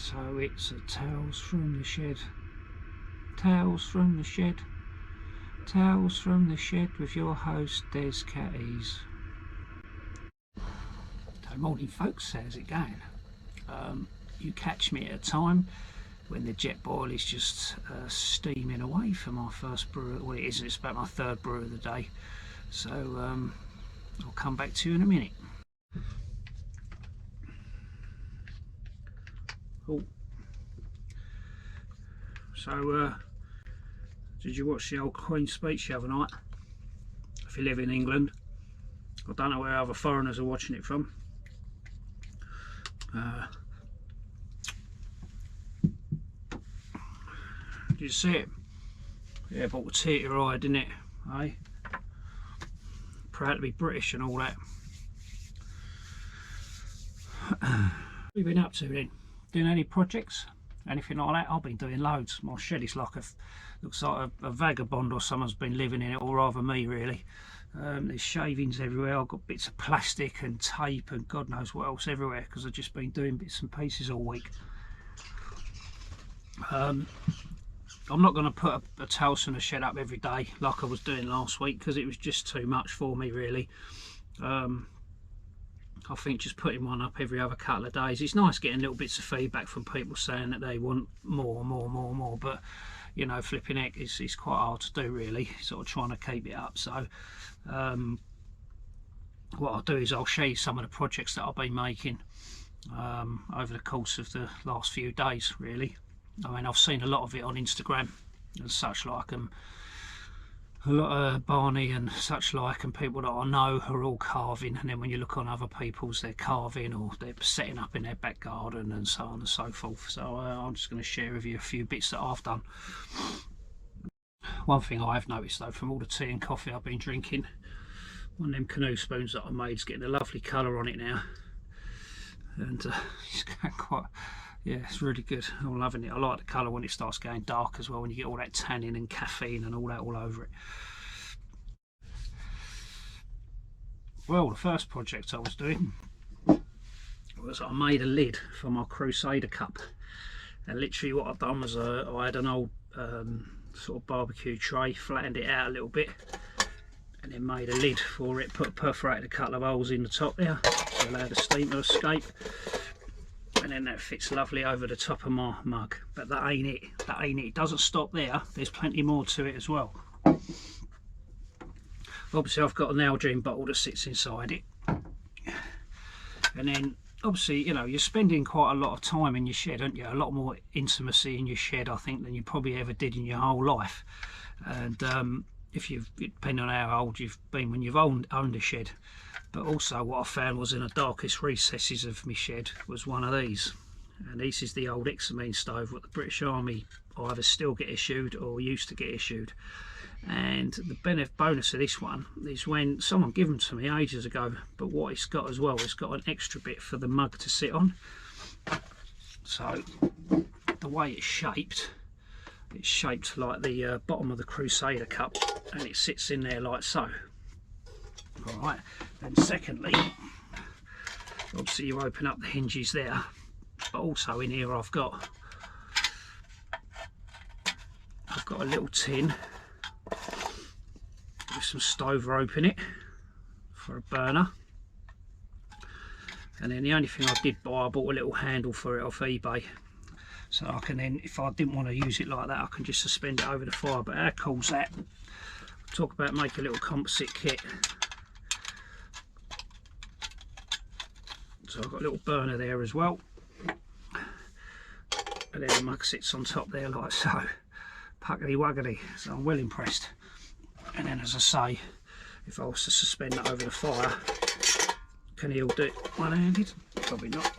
So it's tales from the shed, tales from the shed, tales from the shed with your host Des Catties. So morning folks, how's it going? You catch me at a time when the jet boil is just steaming away for my first brew. Well, it isn't, it's about my third brew of the day. So I'll come back to you in a minute. Oh. So did you watch the old Queen's speech the other night? If you live in England, I don't know where other foreigners are watching it from. Did you see it? Yeah, brought a tear to your eye, didn't it? Eh? Proud to be British and all that. What have you been up to then? Doing any projects? Anything like that? I've been doing loads. My shed is like looks like a vagabond or someone's been living in it, or rather me really. There's shavings everywhere. I've got bits of plastic and tape and God knows what else everywhere because I've just been doing bits and pieces all week. I'm not going to put a tales from the shed up every day like I was doing last week because it was just too much for me really. I think just putting one up every other couple of days, it's nice getting little bits of feedback from people saying that they want more, but you know, flipping heck, it's quite hard to do really, sort of trying to keep it up. So what I'll do is I'll show you some of the projects that I've been making over the course of the last few days really. I mean, I've seen a lot of it on Instagram and such like, and a lot of Barney and such like, and people that I know are all carving, and then when you look on other people's, they're carving or they're setting up in their back garden and so on and so forth. So I'm just going to share with you a few bits that I've done. One thing I've noticed though, from all the tea and coffee I've been drinking, one of them canoe spoons that I made is getting a lovely colour on it now, and it's quite, yeah, it's really good. I'm loving it. I like the colour when it starts going dark as well, when you get all that tannin and caffeine and all that all over it. Well, the first project I was doing was I made a lid for my Crusader Cup, and literally what I've done was I had an old sort of barbecue tray, flattened it out a little bit, and then made a lid for it, perforated a couple of holes in the top there to allow the steam to escape. And then that fits lovely over the top of my mug. But that ain't it. That ain't it. It doesn't stop there. There's plenty more to it as well. Obviously, I've got an Nalgene bottle that sits inside it. And then, obviously, you know, you're spending quite a lot of time in your shed, aren't you? A lot more intimacy in your shed, I think, than you probably ever did in your whole life. And if you've, depending on how old you've been when you've owned a shed. But also what I found was in the darkest recesses of my shed was one of these. And this is the old Examine stove what the British Army either still get issued or used to get issued. And the bonus of this one is when someone gave them to me ages ago, but what it's got as well, it's got an extra bit for the mug to sit on. So the way it's shaped like the bottom of the Crusader Cup, and it sits in there like so. Alright, and secondly, obviously you open up the hinges there, but also in here I've got a little tin with some stove rope in it for a burner. And then the only thing I did buy, I bought a little handle for it off eBay, so I can then, if I didn't want to use it like that, I can just suspend it over the fire. But how cool's that? Talk about make a little composite kit. So I've got a little burner there as well, and then the mug sits on top there like so, puckety wuggety. So I'm well impressed. And then, as I say, if I was to suspend that over the fire, can he all do it one-handed? Probably not.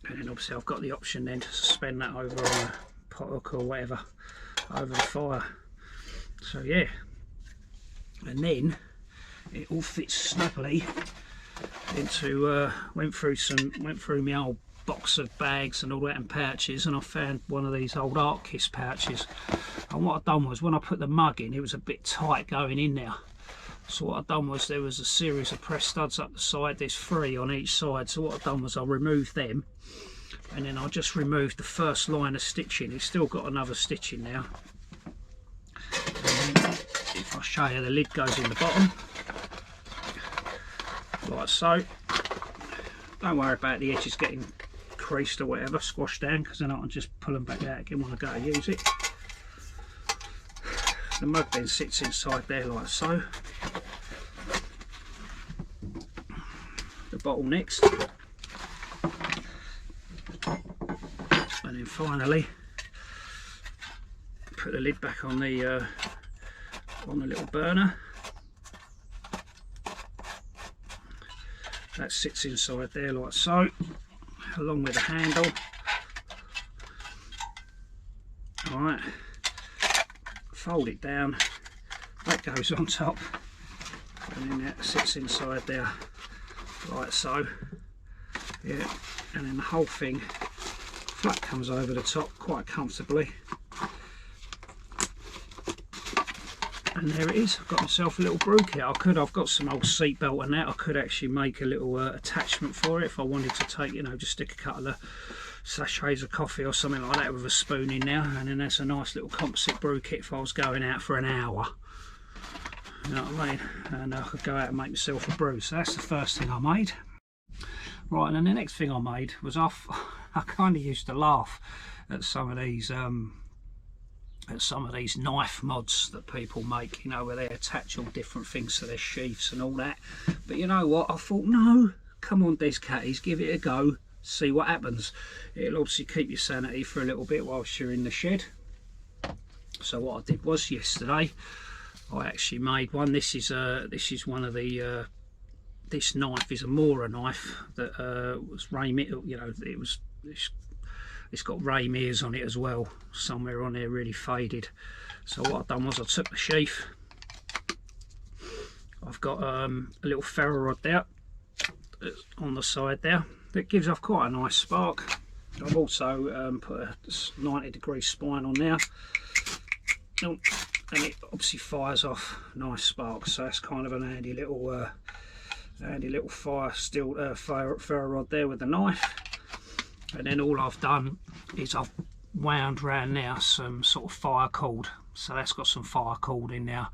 And then obviously I've got the option then to suspend that over on a pot hook or whatever over the fire. So yeah, and then it all fits snugly into went through my old box of bags and all that and pouches, and I found one of these old Art Kiss pouches. And what I've done was, when I put the mug in, it was a bit tight going in there, So what I've done was, there was a series of press studs up the side, there's 3 on each side, so what I've done was I removed them, and then I just removed the first line of stitching. It's still got another stitching now. And then, if I show you, the lid goes in the bottom, like so. Don't worry about the edges getting creased or whatever, squashed down, because then I can just pull them back out again when I go to use it. The mug then sits inside there like so. The bottle next, and then finally put the lid back on the little burner. That sits inside there like so, along with the handle. Alright, fold it down, that goes on top, and then that sits inside there like so. Yeah, and then the whole thing flat comes over the top quite comfortably. And there it is. I've got myself a little brew kit. I've got some old seat belt and that. I could actually make a little attachment for it if I wanted to take, you know, just stick a couple of sachets of coffee or something like that with a spoon in there, and then that's a nice little composite brew kit if I was going out for an hour. You know what I mean? And I could go out and make myself a brew. So that's the first thing I made. Right, and then the next thing I made was I kind of used to laugh at some of these knife mods that people make, you know, where they attach all different things to their sheaths and all that. But you know what, I thought, no, come on Des Catties, give it a go, see what happens. It'll obviously keep your sanity for a little bit whilst you're in the shed. So what I did was, yesterday I actually made one. This is one of the this knife is a Mora knife that was ram, you know, it's got ram ears on it as well, somewhere on there really faded. So what I've done was I took the sheath, I've got a little ferro rod there on the side there that gives off quite a nice spark. I've also put a 90-degree spine on there, and it obviously fires off nice sparks, so that's kind of an handy little ferro rod there with the knife. And then all I've done is I've wound round now some sort of fire cord, so that's got some fire cord in there,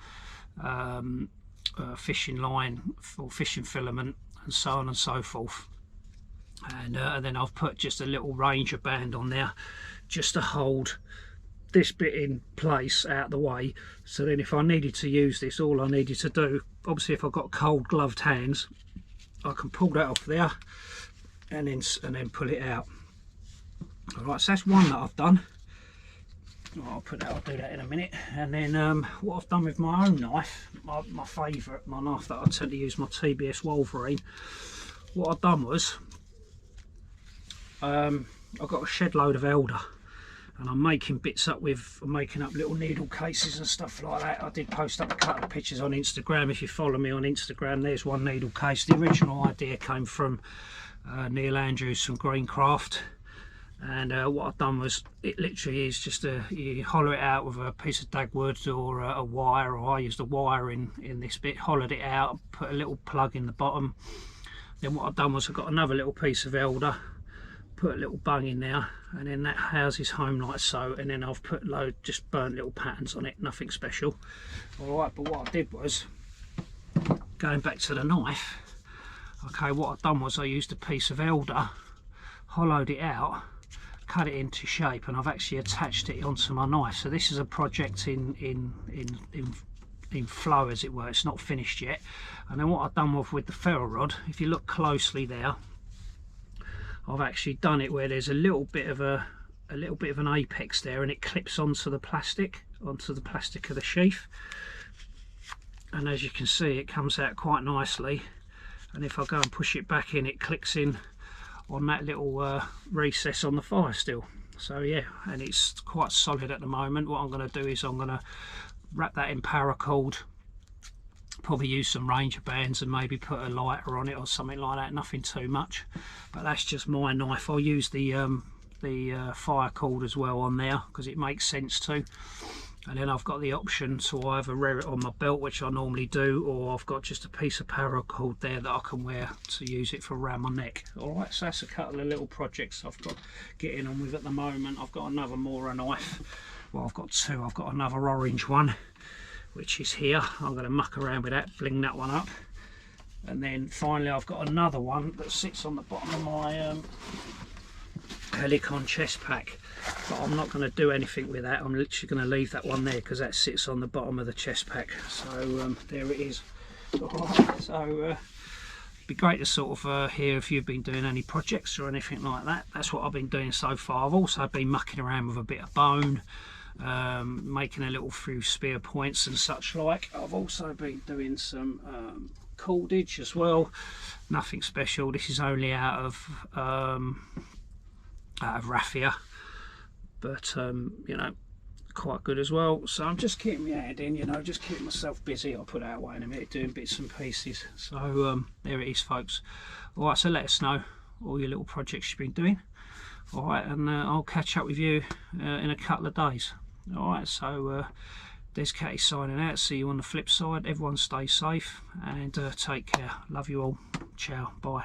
fishing line or fishing filament and so on and so forth. And then I've put just a little Ranger band on there just to hold this bit in place out the way, so then if I needed to use this, all I needed to do, obviously if I've got cold gloved hands, I can pull that off there and then pull it out. Alright, so that's one that I've done. I'll do that in a minute. And then what I've done with my own knife, my favourite, my knife that I tend to use, my TBS Wolverine, what I've done was I've got a shed load of elder, and I'm making bits up with, I'm making up little needle cases and stuff like that. I did post up a couple of pictures on Instagram. If you follow me on Instagram, there's one needle case. The original idea came from Neil Andrews from Greencraft, and what I've done was, it literally is just you hollow it out with a piece of dagwood or a wire, or I used a wire in this bit, hollowed it out, put a little plug in the bottom. Then what I've done was I've got another little piece of elder, put a little bung in there, and then that houses home like so, and then I've put just burnt little patterns on it, nothing special. Alright, but what I did was, going back to the knife, okay, what I've done was I used a piece of elder, hollowed it out, cut it into shape, and I've actually attached it onto my knife. So this is a project in flow, as it were. It's not finished yet. And then what I've done with the ferro rod, if you look closely there, I've actually done it where there's a little bit of an apex there, and it clips onto the plastic of the sheath. And as you can see, it comes out quite nicely. And if I go and push it back in, it clicks in on that little recess on the fire still. So yeah, and it's quite solid at the moment. What I'm going to do is I'm going to wrap that in paracord, probably use some Ranger bands and maybe put a lighter on it or something like that, nothing too much. But that's just my knife. I'll use the fire cord as well on there because it makes sense to. and then I've got the option to either wear it on my belt, which I normally do, or I've got just a piece of paracord there that I can wear to use it for around my neck. Alright, so that's a couple of little projects I've got getting on with at the moment. I've got another Mora knife. Well, I've got two. I've got another orange one, which is here. I'm going to muck around with that, bling that one up. And then finally I've got another one that sits on the bottom of my Helicon chest pack, but I'm not going to do anything with that. I'm literally going to leave that one there because that sits on the bottom of the chest pack. So there it is. Alright, so it'd be great to sort of hear if you've been doing any projects or anything like that. That's what I've been doing so far. I've also been mucking around with a bit of bone, making a little few spear points and such like. I've also been doing some cordage as well. Nothing special. This is only out of raffia, but you know, quite good as well. So I'm just keeping my hand in, you know, just keeping myself busy. I'll put that away in a minute, doing bits and pieces. So there it is, folks. All right, so let us know all your little projects you've been doing. All right, and I'll catch up with you in a couple of days. All right, so there's Catty signing out. See you on the flip side. Everyone stay safe and take care. Love you all. Ciao. Bye.